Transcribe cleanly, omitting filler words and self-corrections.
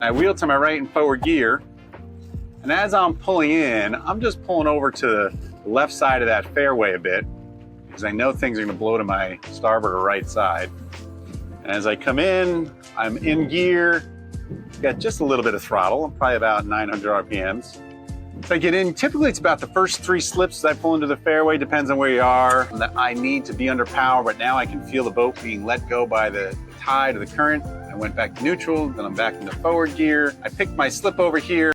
I wheel to my right and forward gear, and as I'm pulling in, I'm just pulling over to the left side of that fairway a bit because I know things are going to blow to my starboard or right side. And as I come in, I'm in gear, got just a little bit of throttle, probably about 900 RPMs. If I get in, typically it's about the first 3 slips as I pull into the fairway, depends on where you are. I need to be under power, but now I can feel the boat being let go by the tide or the current. I went back to neutral, then I'm back into forward gear. I picked my slip over here.